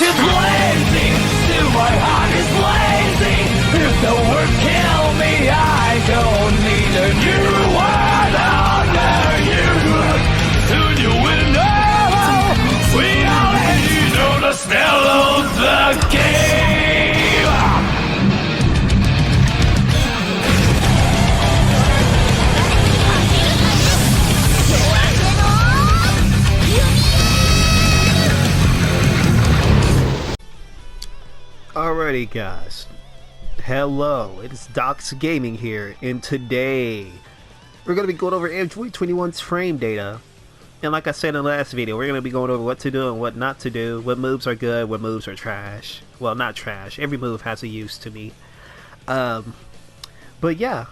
is lazy, still my heart is lazy. If the word kill me, I don't need a new word under you. Soon you will know, we already know the spell of the game. Alrighty guys, hello, it's Daux Gaming here, and today we're going to be going over Android 21's frame data. And like I said in the last video, we're going to be going over what to do and what not to do, what moves are good, what moves are trash. Well, not trash, every move has a use to me. But yeah,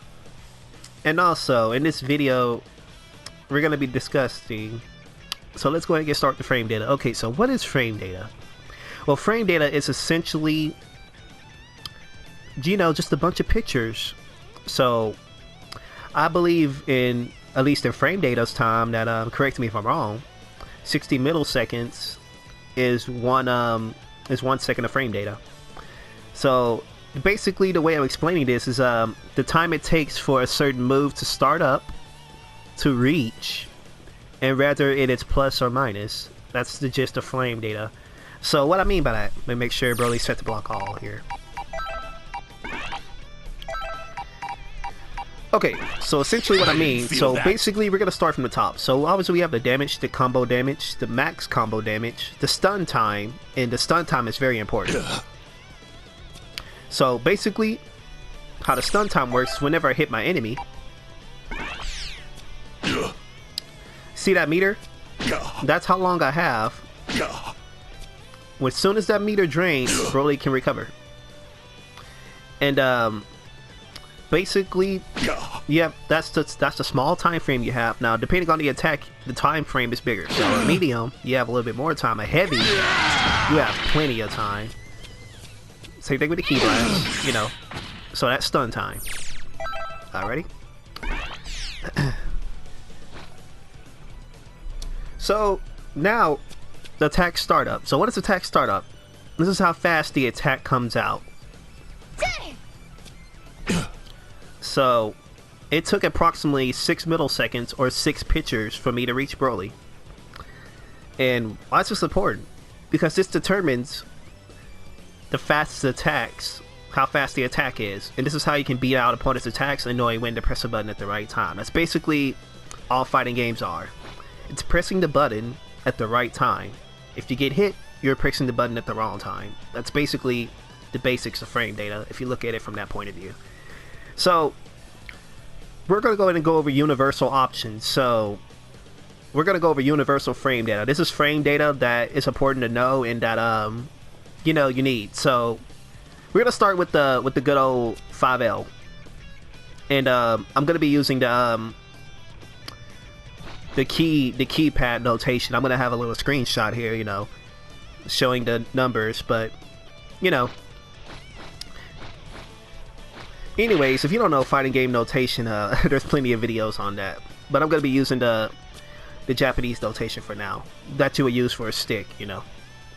and also in this video we're going to be discussing, so let's go ahead and get started with the frame data. Okay, so what is frame data? Well, frame data is essentially, you know, just a bunch of pictures. So I believe in, at least in frame data's time, that correct me if I'm wrong, 60 milliseconds is one second of frame data. So basically the way I'm explaining this is the time it takes for a certain move to start up, to reach, and whether it is plus or minus. That's the gist of frame data. So what I mean by that, let me make sure Broly's set to block all here. Okay, so essentially what I mean, so basically we're going to start from the top. So obviously we have the damage, the combo damage, the max combo damage, the stun time, and the stun time is very important. So basically, how the stun time works, whenever I hit my enemy, see that meter? That's how long I have. As soon as that meter drains, Broly can recover. And basically, yeah, that's the small time frame you have. Now, depending on the attack, the time frame is bigger. So a medium, you have a little bit more time. A heavy, you have plenty of time. Same thing with the key blast, you know. So that's stun time. Alrighty. So now, the attack startup. So what is attack startup? This is how fast the attack comes out. So it took approximately 6 milliseconds or 6 pictures for me to reach Broly. And why is this important? Because this determines the fastest attacks, how fast the attack is. And this is how you can beat out opponent's attacks and knowing when to press a button at the right time. That's basically all fighting games are. It's pressing the button at the right time. If you get hit, you're pressing the button at the wrong time. That's basically the basics of frame data, if you look at it from that point of view. So, we're going to go ahead and go over universal options. So, we're going to go over universal frame data. This is frame data that is important to know and that, you know, you need. So, we're going to start with the good old 5L. And, I'm going to be using the keypad notation. I'm gonna have a little screenshot here, you know, showing the numbers, but you know, anyways, if you don't know fighting game notation, there's plenty of videos on that, but I'm gonna be using the Japanese notation for now, that you would use for a stick, you know,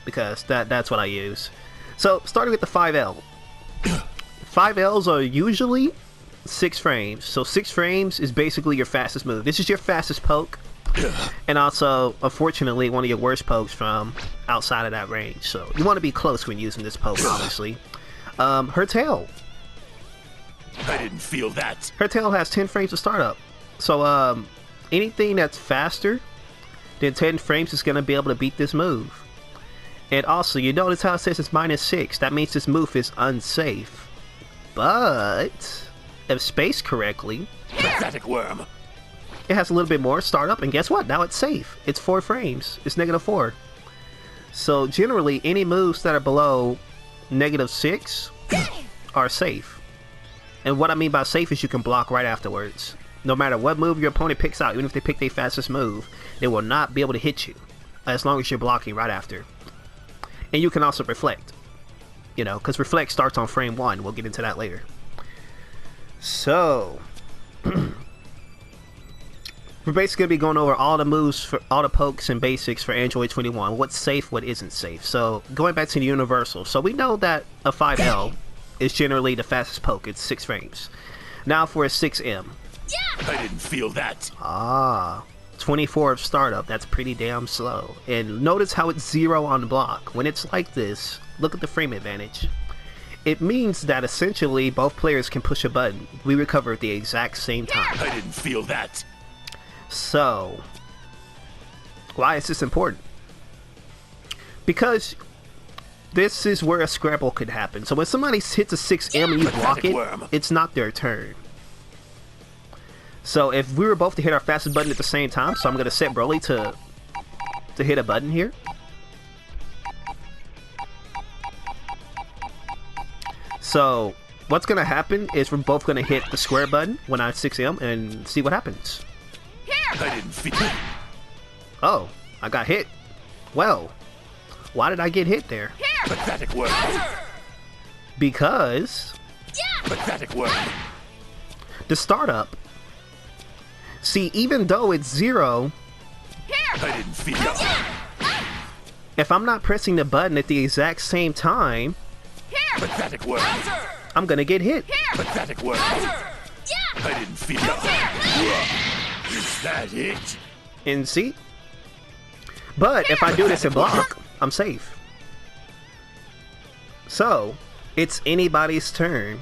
because that's what I use. So starting with the 5L. 5Ls are usually 6 frames. So 6 frames is basically your fastest move. This is your fastest poke, and also, unfortunately, one of your worst pokes from outside of that range. So you want to be close when using this poke, obviously. Her tail. I didn't feel that. Her tail has 10 frames to start up. So anything that's faster than 10 frames is going to be able to beat this move. And also, you notice how it says it's -6. That means this move is unsafe. But if spaced correctly, Pathetic worm. it has a little bit more startup, and guess what? Now it's safe. It's 4 frames. It's -4. So generally, any moves that are below -6 are safe. And what I mean by safe is you can block right afterwards. No matter what move your opponent picks out, even if they pick their fastest move, they will not be able to hit you as long as you're blocking right after. And you can also reflect. You know, because reflect starts on frame 1. We'll get into that later. So We're basically going to be going over all the moves, for all the pokes and basics for Android 21. What's safe, what isn't safe. So, going back to the universal. So, we know that a 5L is generally the fastest poke. It's 6 frames. Now for a 6M. I didn't feel that. 24 of startup. That's pretty damn slow. And notice how it's 0 on block. When it's like this, look at the frame advantage. It means that essentially both players can push a button. We recover at the exact same time. I didn't feel that. So, why is this important? Because this is where a scramble could happen. So when somebody hits a 6M and you block it, it's not their turn. So if we were both to hit our fastest button at the same time, so I'm going to set Broly to hit a button here. So what's going to happen is we're both going to hit the square button when I 6M and see what happens. I didn't feel it. Oh, I got hit. Well, why did I get hit there? Pathetic worm. Because Pathetic worm. the startup. See, even though it's 0, I didn't feel it. if I'm not pressing the button at the exact same time, Pathetic worm. I'm gonna get hit. Pathetic worm. I didn't feel it. Is that it? And see? But if I do this in block, I'm safe. So, it's anybody's turn.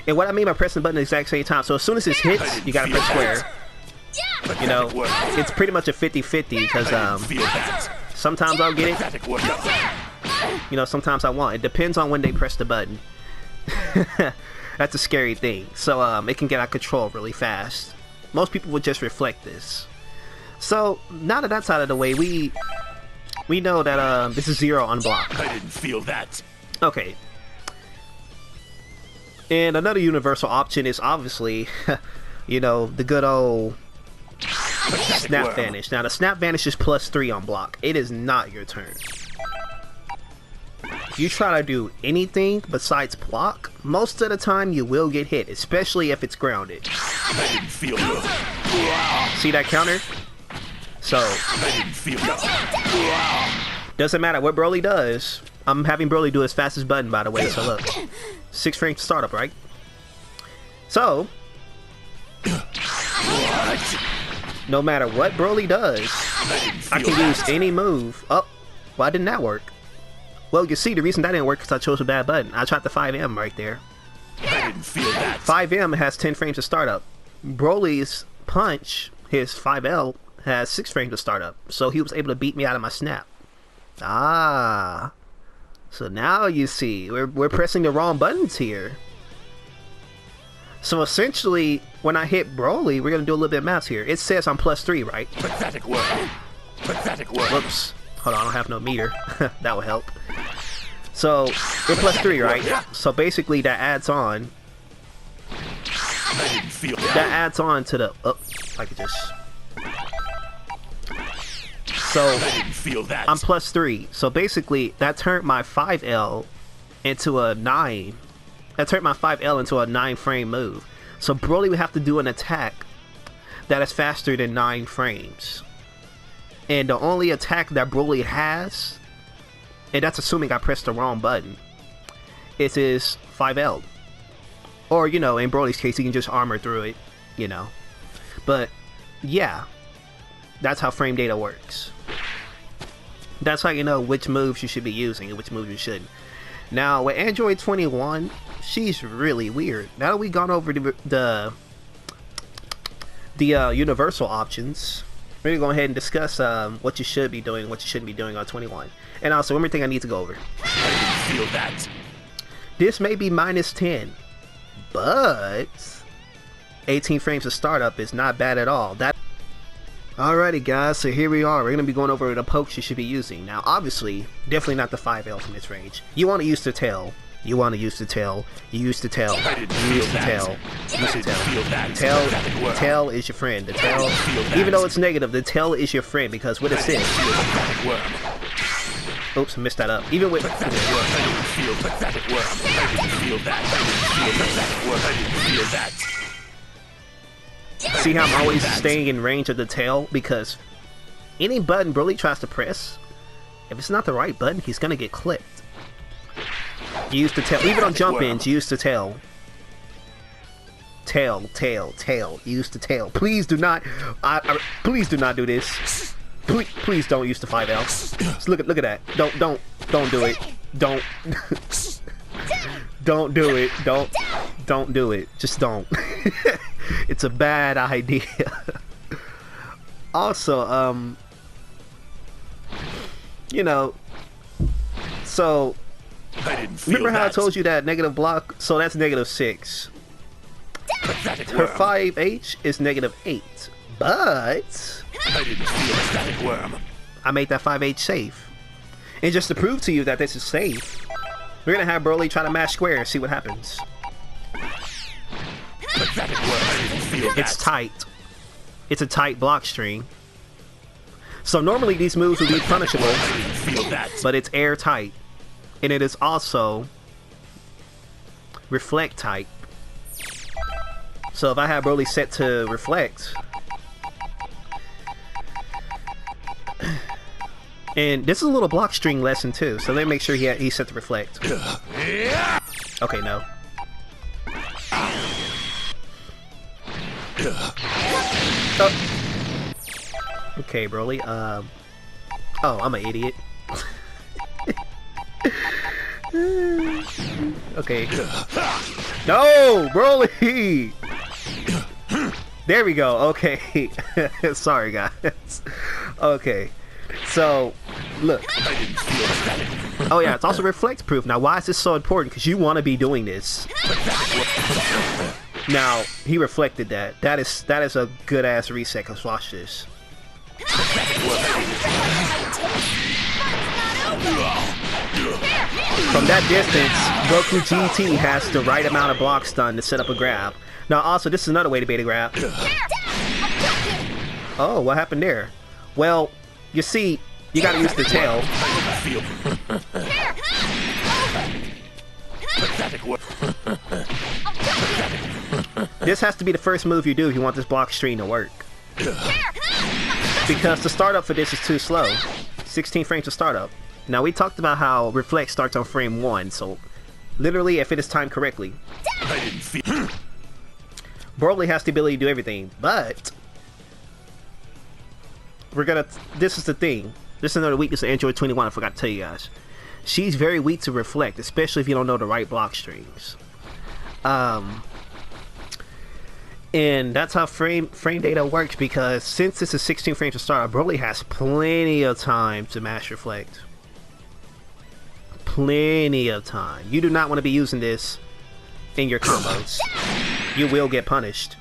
And what I mean by pressing the button at the exact same time, so as soon as it hits, you gotta press square. You know, it's pretty much a 50-50 because sometimes I'll get it. You know, sometimes I won't. It depends on when they press the button. That's a scary thing. So it can get out of control really fast. Most people would just reflect this. So now that that's out of the way, we know that this is 0 on block. I didn't feel that. Okay. And another universal option is obviously, you know, the good old Snap Vanish. Now the Snap Vanish is +3 on block. It is not your turn. If you try to do anything besides block, most of the time you will get hit, especially if it's grounded. I didn't feel it. See that counter? So, I didn't feel it. doesn't matter what Broly does. I'm having Broly do his fastest button, by the way, so look. 6 frames to startup, right? So, no matter what Broly does, I can use any move. Oh, why didn't that work? Well, you see, the reason that didn't work is because I chose a bad button. I tried the 5M right there. I didn't feel that. 5M has 10 frames to startup. Broly's punch, his 5L, has 6 frames to startup. So he was able to beat me out of my snap. Ah. So now you see, we're pressing the wrong buttons here. So essentially, when I hit Broly, we're going to do a little bit of math here. It says I'm +3, right? Pathetic worm. Pathetic worm. Whoops. Hold on, I don't have no meter. That would help. So, we're +3, right? So basically, that adds on. I didn't feel That that. adds on to the... Oh, I could just... So, I didn't feel that. I'm +3. So basically, that turned my 5L into a 9. That turned my 5L into a 9-frame move. So Broly would have to do an attack that is faster than 9 frames. And the only attack that Broly has, and that's assuming I pressed the wrong button, is his 5L. Or, you know, in Broly's case, he can just armor through it, you know. But, yeah. That's how frame data works. That's how you know which moves you should be using and which moves you shouldn't. Now, with Android 21, she's really weird. Now that we've gone over the universal options, we're going to go ahead and discuss what you should be doing and what you shouldn't be doing on 21. And also, one more thing I need to go over. I didn't feel that. This may be -10, but 18 frames of startup is not bad at all. Alrighty guys, so here we are. We're going to be going over the pokes you should be using. Now obviously, definitely not the 5L from this range. You want to use the tail. You want to use the tail. You use the tail. You use the tail. Use the tail. The tail is your friend. The tail, even though it's negative, the tail is your friend because what it says. Oops, I missed that up. Even with... I didn't feel pathetic worm. I didn't feel that. I didn't feel pathetic worm. I didn't feel that. See how I'm always staying in range of the tail? Because any button Broly tries to press, if it's not the right button, he's gonna get clipped. Use the tail. Even on jump ins, use the tail. Tail, tail, tail. Use the tail. Please do not. Please do not do this. Please don't use the 5L. Just look at that. Don't do it. Don't. Don't do it. Don't do it. Just don't. It's a bad idea. Also, you know, so remember how I told you that negative block? So that's -6. Her 5H is -8, but I made that 5H safe. And just to prove to you that this is safe, we're gonna have Broly try to mash square and see what happens. It's tight. It's a tight block string. So normally these moves would be punishable, but it's airtight. And it is also reflect type. So if I have Broly set to reflect, and this is a little block string lesson too, so let me make sure he's set to reflect. Okay, no. Oh. Okay, Broly. Oh, I'm an idiot. Okay. No, Broly. There we go. Okay. Sorry, guys. Okay. So, look. Oh yeah, it's also reflect proof. Now, why is this so important? Because you want to be doing this. Now, he reflected that. That is a good ass reset. Cause watch this. From that distance, Goku GT has the right amount of block stun to set up a grab. Now, also, this is another way to bait a grab. Oh, what happened there? Well, you see, you gotta use the tail. This has to be the first move you do if you want this block string to work. Because the startup for this is too slow. 16 frames to startup. Now, we talked about how reflect starts on frame 1, so literally, if it is timed correctly, Broly has the ability to do everything, but this is the thing. This is another weakness of Android 21 I forgot to tell you guys. She's very weak to reflect, especially if you don't know the right block strings. And that's how frame data works, because since this is 16 frames to start, Broly has plenty of time to mash reflect. Plenty of time. You do not want to be using this in your combos. You will get punished.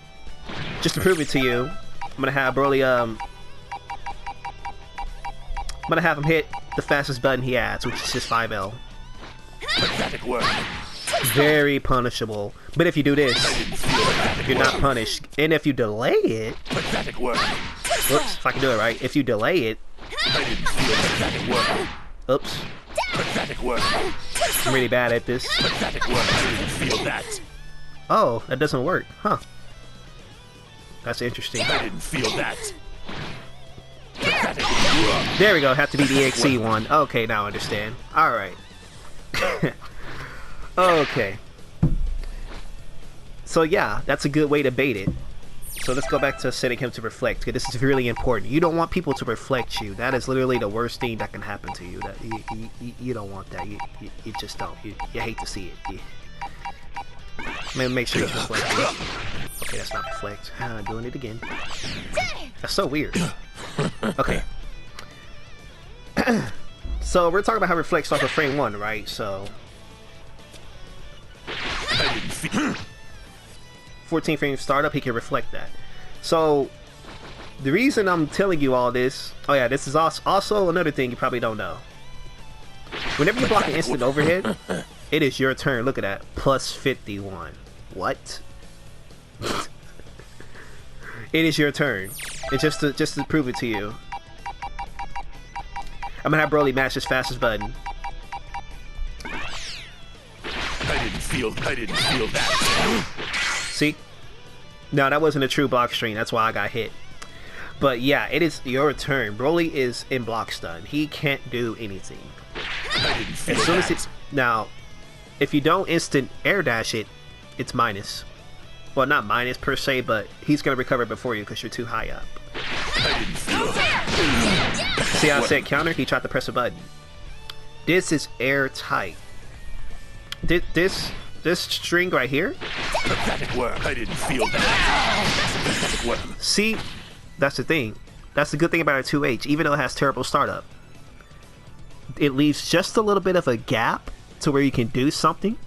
Just to prove it to you, I'm gonna have Broly I'm gonna have him hit the fastest button he has, which is his 5L. Very punishable. But if you do this, you're not punished. And if you delay it, whoops, if I can do it right. If you delay it, oops, I'm really bad at this. Oh, that doesn't work, huh? That's interesting. I didn't feel that. There we go. Have to be the EXE one. Okay, now I understand. All right. Okay. So yeah, that's a good way to bait it. So let's go back to setting him to reflect, because this is really important. You don't want people to reflect you. That is literally the worst thing that can happen to you. That you don't want that. You just don't. You hate to see it. Make sure it's reflecting. Okay, that's not reflect. Doing it again. That's so weird. Okay. So we're talking about how reflect starts with frame 1, right? So 14 frames startup, he can reflect that. So the reason I'm telling you all this, oh yeah, this is also another thing you probably don't know. Whenever you block an instant overhead, it is your turn. Look at that, plus 51. What? It is your turn. And just to prove it to you, I'm gonna have Broly mash his fastest button. I didn't feel that. See? No, that wasn't a true block string. That's why I got hit. But yeah, it is your turn. Broly is in block stun. He can't do anything. As soon as it's now, if you don't instant air dash it, it's minus. Well, not minus per se, but he's gonna recover before you because you're too high up. See how I said counter? He tried to press a button. This is airtight. This string right here. Pathetic work. I didn't feel that. Pathetic work. See, that's the thing. That's the good thing about a 2H. Even though it has terrible startup, it leaves just a little bit of a gap to where you can do something.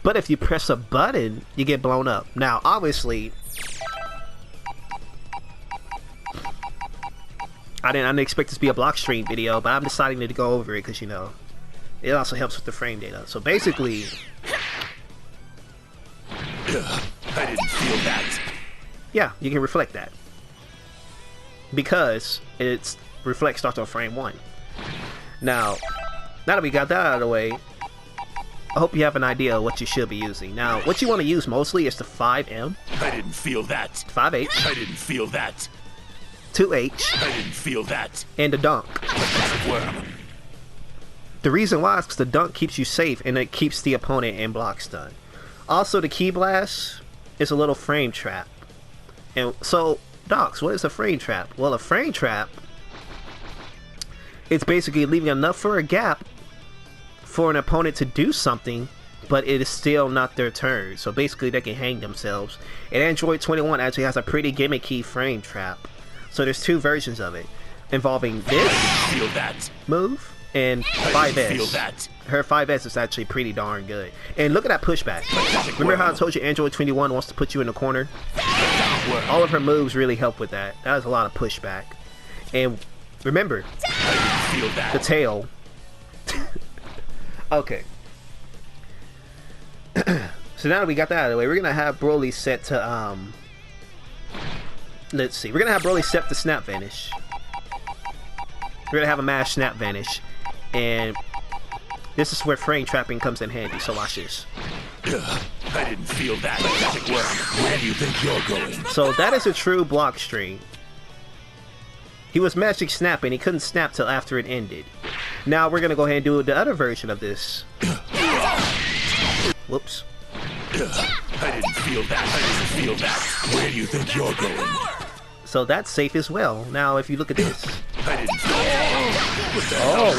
But if you press a button, you get blown up. Now, obviously, I didn't expect this to be a block stream video, but I'm deciding to go over it because, you know, it also helps with the frame data. So basically, I didn't feel that. yeah, you can reflect that because its reflect starts on frame 1. Now that we got that out of the way, I hope you have an idea of what you should be using. Now, what you want to use mostly is the 5M. I didn't feel that. 5H. I didn't feel that. 2H. I didn't feel that. And the dunk. Pathetic work. The reason why is because the dunk keeps you safe and it keeps the opponent in block stun. Also, the key blast is a little frame trap. And so, Docs, what is a frame trap? Well, a frame trap, it's basically leaving enough for a gap for an opponent to do something, but it is still not their turn. So basically, they can hang themselves. And Android 21 actually has a pretty gimmicky frame trap. So there's 2 versions of it, involving this Feel that. move and I didn't feel 5S. that. Her 5S is actually pretty darn good. And look at that pushback. Remember how I told you Android 21 wants to put you in the corner? All of her moves really help with that. That was a lot of pushback. And remember, I didn't feel that. the tail. Okay. So now that we got that out of the way, we're gonna have Broly set to let's see. We're gonna have Broly set to snap vanish. We're gonna have a mash snap vanish. And this is where frame trapping comes in handy, so watch this. I didn't feel that. Pathetic work. Where do you think you're going? So that is a true block string. He was magic snapping, he couldn't snap till after it ended. Now we're gonna go ahead and do the other version of this. Whoops. I didn't feel that. I didn't feel that. Where do you think you're going? So that's safe as well. Now if you look at this. I didn't feel that. What the hell Oh, was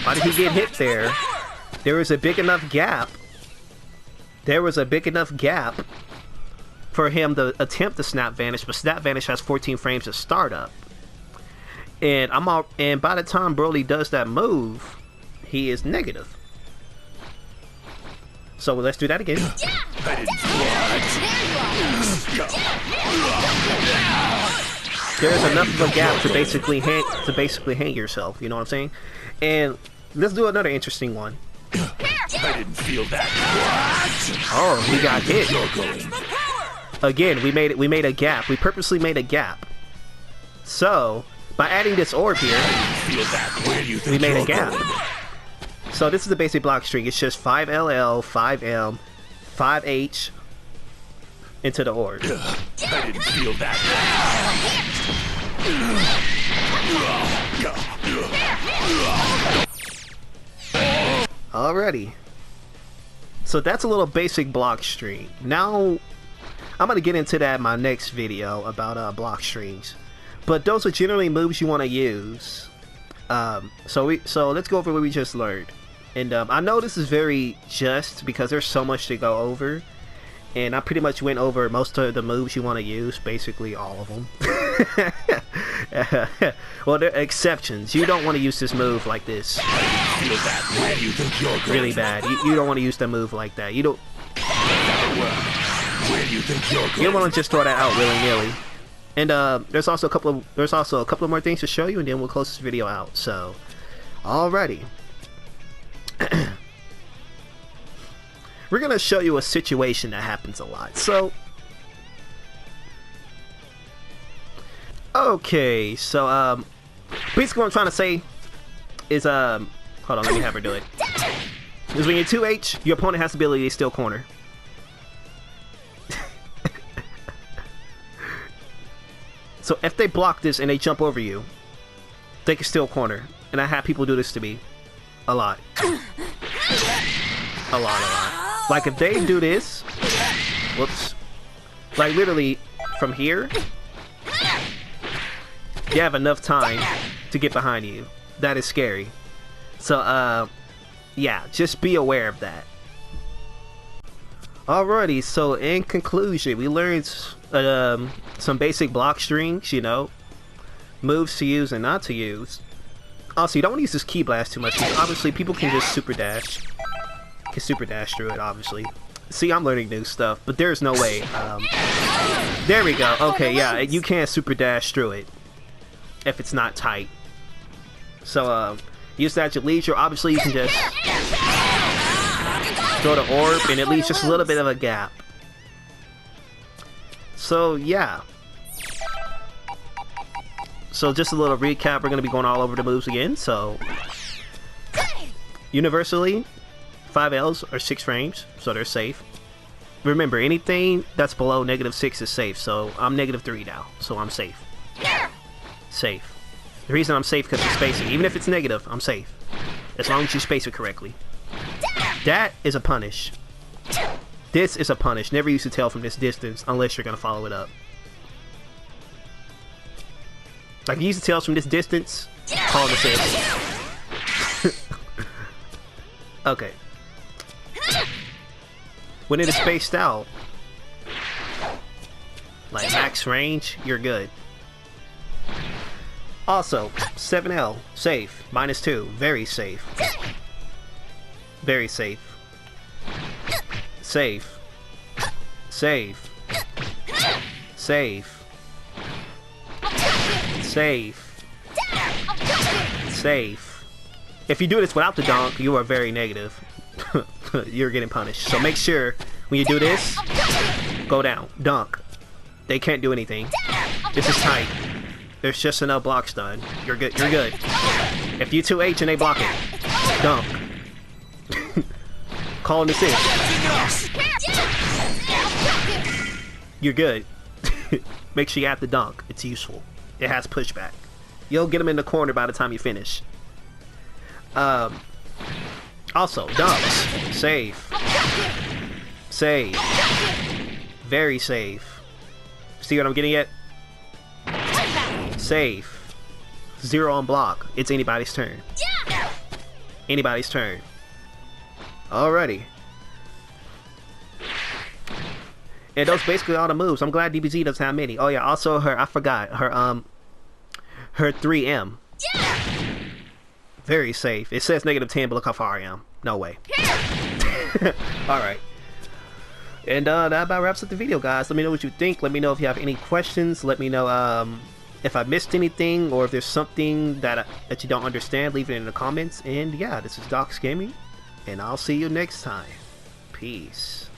why did he get hit there? There was a big enough gap. There was a big enough gap for him to attempt to snap vanish, but snap vanish has 14 frames of startup. And by the time Broly does that move, he is negative. So let's do that again. I didn't feel that. There's enough of a gap to basically hang yourself. You know what I'm saying? And let's do another interesting one. I didn't feel that. Oh, he got hit. You're going. Again, we made a gap. We purposely made a gap. So by adding this orb here, Feel that. Where do you think we made a you're gap. going? So this is the basic block string. It's just 5LL, 5M, 5H into the orb. I didn't feel that. Alrighty. So that's a little basic block string. Now I'm gonna get into that in my next video about block strings. But those are generally moves you want to use. So let's go over what we just learned. And I know this is very just because there's so much to go over. And I pretty much went over most of the moves you want to use, basically all of them. Well, there are exceptions. You don't want to use this move like this. Feel that. Where do you think you're going? Really bad. You don't want to use the move like that. You don't. Where do you think you're going? You don't want to just throw that out willy-nilly. And there's also a couple of more things to show you, and then we'll close this video out. So, alrighty. We're gonna show you a situation that happens a lot. So, okay, so basically what I'm trying to say is hold on, let me have her do it. Is when you're 2H, your opponent has the ability to steal corner. So if they block this and they jump over you, they can steal corner. And I have people do this to me. A lot. A lot. Like if they do this, whoops. Like literally from here, you have enough time to get behind you. That is scary. So yeah, just be aware of that. Alrighty, so in conclusion, we learned some basic block strings, you know, moves to use and not to use. Also, you don't want to use this key blast too much, because obviously people can just super dash. Can super dash through it, obviously. See, I'm learning new stuff, but there's no way. There we go. Okay, yeah, you can't super dash through it if it's not tight. So, use that at your leisure. Obviously, you can just throw the orb, and it leaves just a little bit of a gap. So, yeah. So, just a little recap. We're going to be going all over the moves again. So, universally, 5 Ls are 6 frames, so they're safe. Remember, anything that's below -6 is safe. So, I'm -3 now, so I'm safe. Safe. The reason I'm safe because of spacing. Even if it's negative, I'm safe. As long as you space it correctly. That is a punish. This is a punish. Never use the tail from this distance unless you're going to follow it up. Like, use the tails from this distance, call it assist. Okay. When it is spaced out, like max range, you're good. Also, 7L, safe, -2, very safe. Very safe. Safe. Safe. Safe. Safe. Safe. If you do this without the dunk, you are very negative. You're getting punished. So make sure when you do this, go down, dunk. They can't do anything. This is tight. There's just enough blocks done. You're good. You're good. If you 2H and they block it, dunk. Call an assist. You're good. Make sure you have the dunk. It's useful. It has pushback. You'll get them in the corner by the time you finish. Also, dunks. Safe. Safe. Very safe. See what I'm getting at? Safe. 0 on block. It's anybody's turn. Anybody's turn. Alrighty. And those basically all the moves. I'm glad DBFZ doesn't have many. Oh yeah, also I forgot her 3M. Very safe. It says -10, but look how far I am. No way. Alright. And that about wraps up the video, guys. Let me know what you think. Let me know if you have any questions. Let me know if I missed anything, or if there's something that you don't understand. Leave it in the comments. And yeah, this is Daux Gaming, and I'll see you next time. Peace.